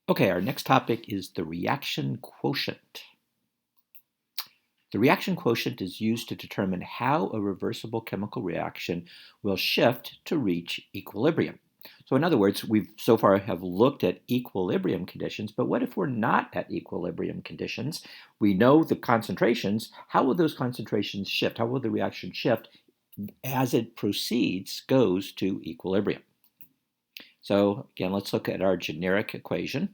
Okay, our next topic is the reaction quotient. The reaction quotient is used to determine how a reversible chemical reaction will shift to reach equilibrium. So in other words, we've so far have looked at equilibrium conditions, but what if we're not at equilibrium conditions? We know the concentrations. How will those concentrations shift? How will the reaction shift as it proceeds, goes to equilibrium? So again, let's look at our generic equation.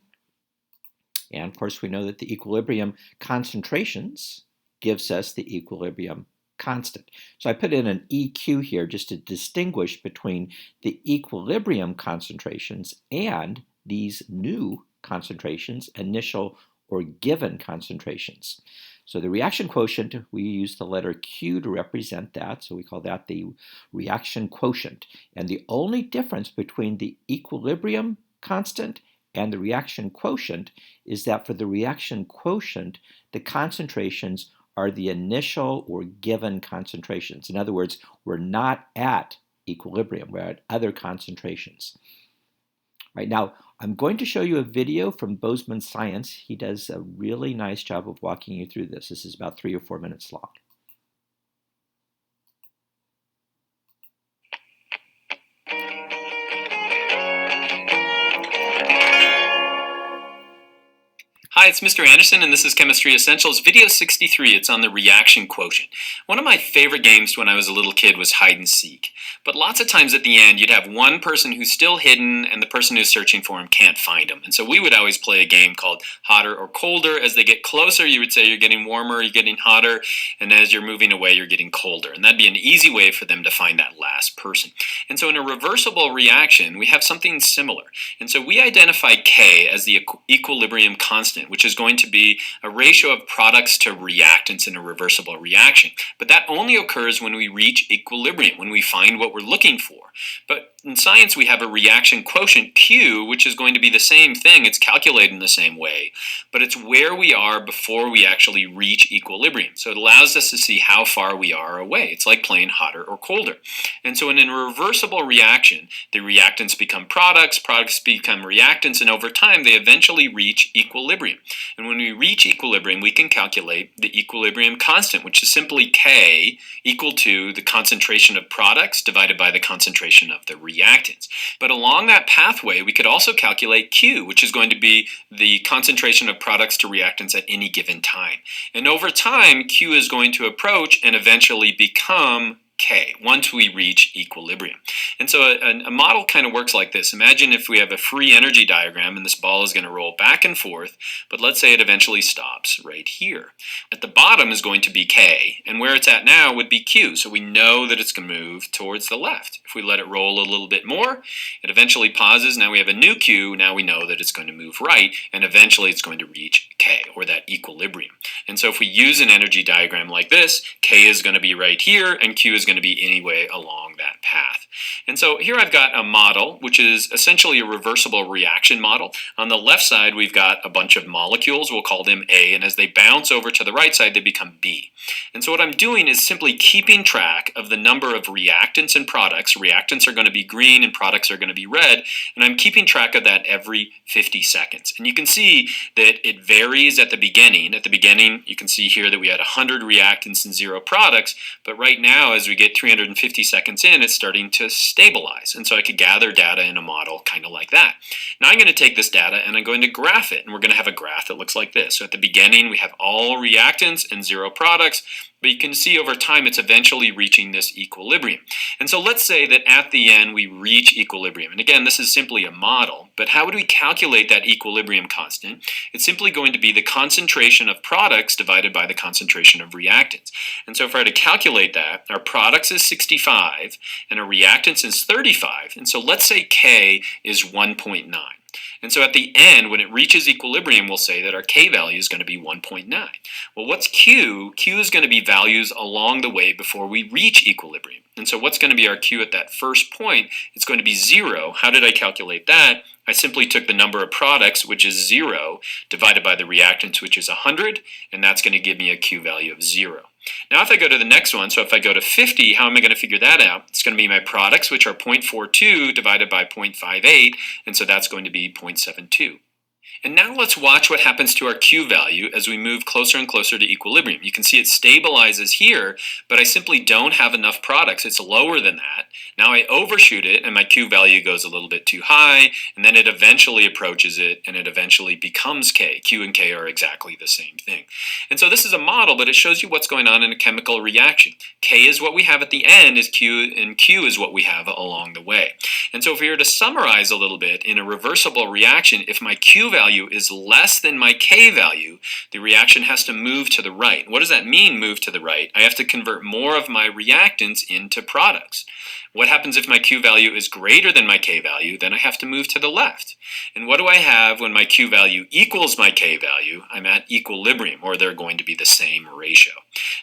And of course, we know that the equilibrium concentrations gives us the equilibrium constant. So I put in an EQ here just to distinguish between the equilibrium concentrations and these new concentrations, initial or given concentrations. So the reaction quotient, we use the letter Q to represent that, so we call that the reaction quotient. And the only difference between the equilibrium constant and the reaction quotient is that for the reaction quotient, the concentrations are the initial or given concentrations. In other words, we're not at equilibrium, we're at other concentrations. Right now, I'm going to show you a video from Bozeman's Science. He does a really nice job of walking you through this. This is about 3 or 4 minutes long. Hi, it's Mr. Anderson, and this is Chemistry Essentials, video 63. It's on the reaction quotient. One of my favorite games when I was a little kid was hide and seek. But lots of times at the end, you'd have one person who's still hidden, and the person who's searching for him can't find him. And so we would always play a game called hotter or colder. As they get closer, you would say you're getting warmer, you're getting hotter, and as you're moving away, you're getting colder. And that'd be an easy way for them to find that last person. And so in a reversible reaction, we have something similar. And so we identify K as the equilibrium constant, which is going to be a ratio of products to reactants in a reversible reaction. But that only occurs when we reach equilibrium, when we find what we're looking for. But in science, we have a reaction quotient, Q, which is going to be the same thing. It's calculated in the same way, but it's where we are before we actually reach equilibrium. So it allows us to see how far we are away. It's like playing hotter or colder. And so in a reversible reaction, the reactants become products become reactants, and over time, they eventually reach equilibrium. And when we reach equilibrium, we can calculate the equilibrium constant, which is simply K equal to the concentration of products divided by the concentration of the reactants. But along that pathway, we could also calculate Q, which is going to be the concentration of products to reactants at any given time. And over time, Q is going to approach and eventually become K once we reach equilibrium. And so a model kind of works like this. Imagine if we have a free energy diagram and this ball is going to roll back and forth, but let's say it eventually stops right here. At the bottom is going to be K, and where it's at now would be Q, so we know that it's going to move towards the left. If we let it roll a little bit more, it eventually pauses. Now we have a new Q. Now we know that it's going to move right, and eventually it's going to reach K, or that equilibrium. And so if we use an energy diagram like this, K is going to be right here, and Q is going to be anyway along that path. And so here I've got a model, which is essentially a reversible reaction model. On the left side, we've got a bunch of molecules. We'll call them A, and as they bounce over to the right side, they become B. And so what I'm doing is simply keeping track of the number of reactants and products. Reactants are going to be green and products are going to be red, and I'm keeping track of that every 50 seconds. And you can see that it varies at the beginning. At the beginning, you can see here that we had 100 reactants and 0 products, but right now, as we get 350 seconds in, it's starting to stabilize. And so I could gather data in a model kind of like that. Now I'm going to take this data and I'm going to graph it, and we're going to have a graph that looks like this. So at the beginning, we have all reactants and 0 products, but you can see over time it's eventually reaching this equilibrium. And so let's say that at the end we reach equilibrium. And again, this is simply a model, but how would we calculate that equilibrium constant? It's simply going to be the concentration of products divided by the concentration of reactants. And so if I were to calculate that, our products is 65 and our reactants is 35. And so let's say K is 1.9. And so at the end, when it reaches equilibrium, we'll say that our K value is going to be 1.9. Well, what's Q? Q is going to be values along the way before we reach equilibrium. And so what's going to be our Q at that first point? It's going to be 0. How did I calculate that? I simply took the number of products, which is 0, divided by the reactants, which is 100, and that's going to give me a Q value of 0. Now if I go to the next one, so if I go to 50, how am I going to figure that out? It's going to be my products, which are 0.42 divided by 0.58, and so that's going to be 0.72. And now let's watch what happens to our Q value as we move closer and closer to equilibrium. You can see it stabilizes here, but I simply don't have enough products. It's lower than that. Now I overshoot it and my Q value goes a little bit too high, and then it eventually approaches it and it eventually becomes K. Q and K are exactly the same thing. And so this is a model, but it shows you what's going on in a chemical reaction. K is what we have at the end, is Q, and Q is what we have along the way. And so if we were to summarize a little bit, in a reversible reaction, if my Q value is less than my K value, the reaction has to move to the right. What does that mean, move to the right? I have to convert more of my reactants into products. What happens if my Q value is greater than my K value? Then I have to move to the left. And what do I have when my Q value equals my K value? I'm at equilibrium, or they're going to be the same ratio.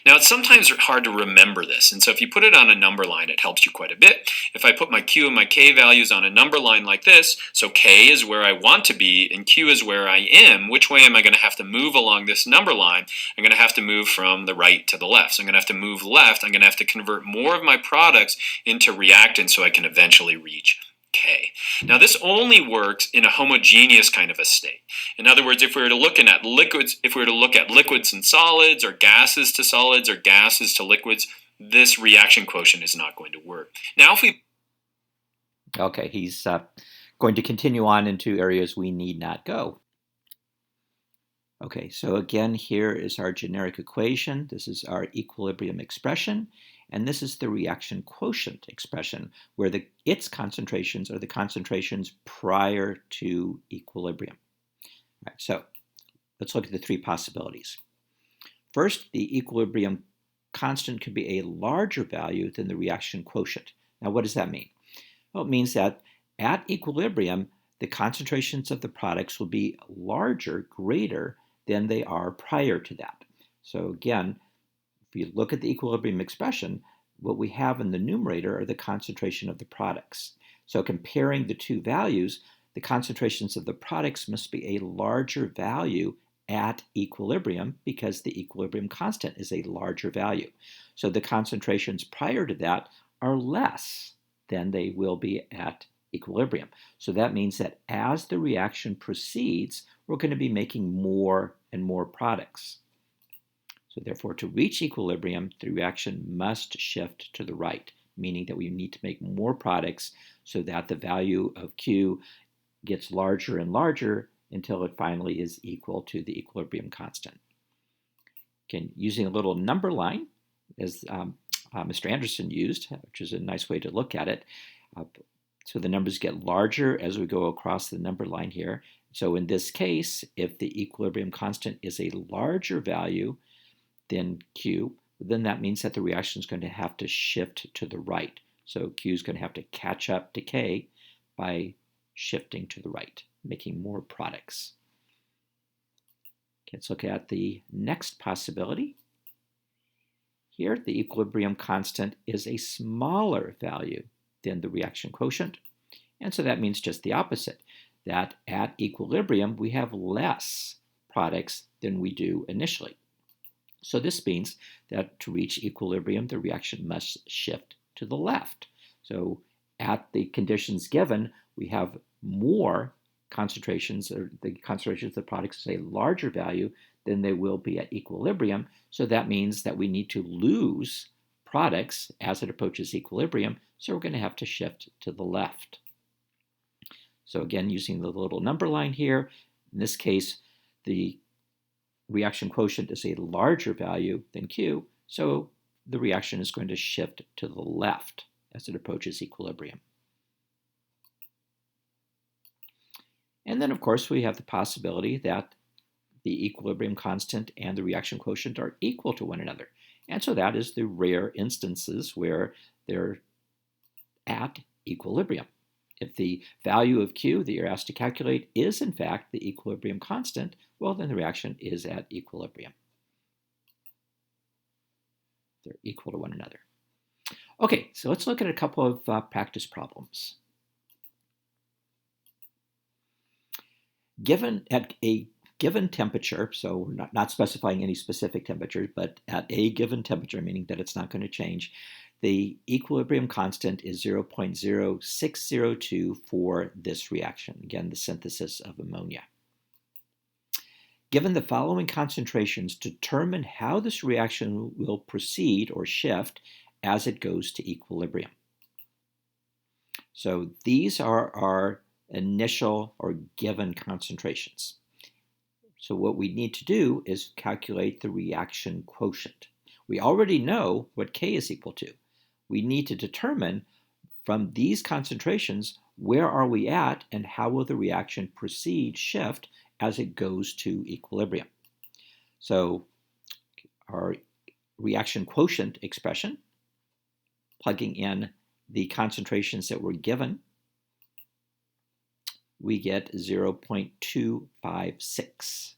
Now, it's sometimes hard to remember this, and so if you put it on a number line, it helps you quite a bit. If I put my Q and my K values on a number line like this, so K is where I want to be and Q is where I am, which way am I going to have to move along this number line? I'm going to have to move from the right to the left. So I'm going to have to move left. I'm going to have to convert more of my products into reactants so I can eventually reach K. Now this only works in a homogeneous kind of a state. In other words, if we were to look at liquids, and solids, or gases to solids, or gases to liquids, this reaction quotient is not going to work. Now if we... Okay, he's going to continue on into areas we need not go. Okay, so again, here is our generic equation. This is our equilibrium expression, and this is the reaction quotient expression, where its concentrations are the concentrations prior to equilibrium. All right, so let's look at the three possibilities. First, the equilibrium constant could be a larger value than the reaction quotient. Now, what does that mean? Well, it means that at equilibrium, the concentrations of the products will be larger, greater than they are prior to that. So again, if you look at the equilibrium expression, what we have in the numerator are the concentration of the products. So comparing the two values, the concentrations of the products must be a larger value at equilibrium because the equilibrium constant is a larger value. So the concentrations prior to that are less than they will be at equilibrium. So that means that as the reaction proceeds, we're going to be making more and more products. So therefore, to reach equilibrium, the reaction must shift to the right, meaning that we need to make more products so that the value of Q gets larger and larger until it finally is equal to the equilibrium constant. Again, using a little number line, as Mr. Anderson used, which is a nice way to look at it. So the numbers get larger as we go across the number line here. So in this case, if the equilibrium constant is a larger value than Q, then that means that the reaction is going to have to shift to the right. So Q is going to have to catch up to K by shifting to the right, making more products. Okay, let's look at the next possibility. Here, the equilibrium constant is a smaller value than the reaction quotient. And so that means just the opposite, that at equilibrium, we have less products than we do initially. So this means that to reach equilibrium, the reaction must shift to the left. So at the conditions given, we have more concentrations, or the concentrations of the products is a larger value than they will be at equilibrium. So that means that we need to lose products as it approaches equilibrium. So we're going to have to shift to the left. So again, using the little number line here, in this case, the reaction quotient is a larger value than Q. So the reaction is going to shift to the left as it approaches equilibrium. And then, of course, we have the possibility that the equilibrium constant and the reaction quotient are equal to one another. And so that is the rare instances where they're at equilibrium. If the value of Q that you're asked to calculate is, in fact, the equilibrium constant, well, then the reaction is at equilibrium. They're equal to one another. Okay, so let's look at a couple of practice problems. Given at a given temperature, so we're not specifying any specific temperature, but at a given temperature, meaning that it's not going to change, the equilibrium constant is 0.0602 for this reaction, again, the synthesis of ammonia. Given the following concentrations, determine how this reaction will proceed or shift as it goes to equilibrium. So these are our initial or given concentrations. So what we need to do is calculate the reaction quotient. We already know what K is equal to. We need to determine from these concentrations where are we at and how will the reaction proceed, shift, as it goes to equilibrium. So our reaction quotient expression, plugging in the concentrations that were given, we get 0.256.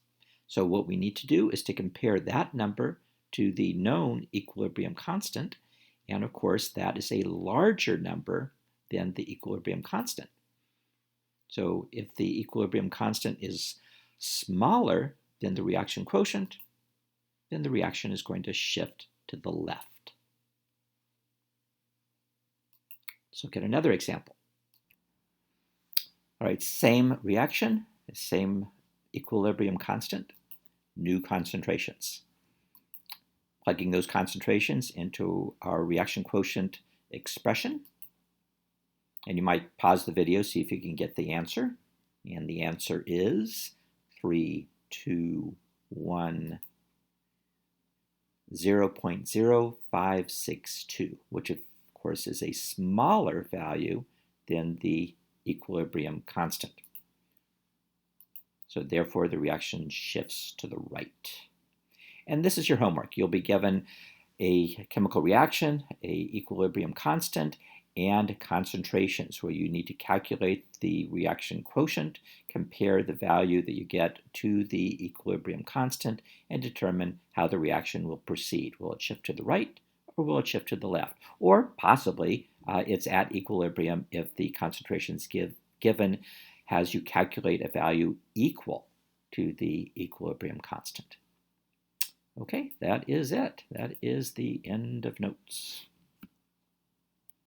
So what we need to do is to compare that number to the known equilibrium constant, and of course that is a larger number than the equilibrium constant. So if the equilibrium constant is smaller than the reaction quotient, then the reaction is going to shift to the left. Let's look at another example. All right, same reaction, same equilibrium constant, new concentrations. Plugging those concentrations into our reaction quotient expression. And you might pause the video, see if you can get the answer. And the answer is 3, 2, 1, 0.0562, which of course is a smaller value than the equilibrium constant. So therefore the reaction shifts to the right. And this is your homework. You'll be given a chemical reaction, a equilibrium constant, and concentrations where you need to calculate the reaction quotient, compare the value that you get to the equilibrium constant, and determine how the reaction will proceed. Will it shift to the right or will it shift to the left? Or possibly it's at equilibrium if the concentrations given has you calculate a value equal to the equilibrium constant. Okay, that is it. That is the end of notes.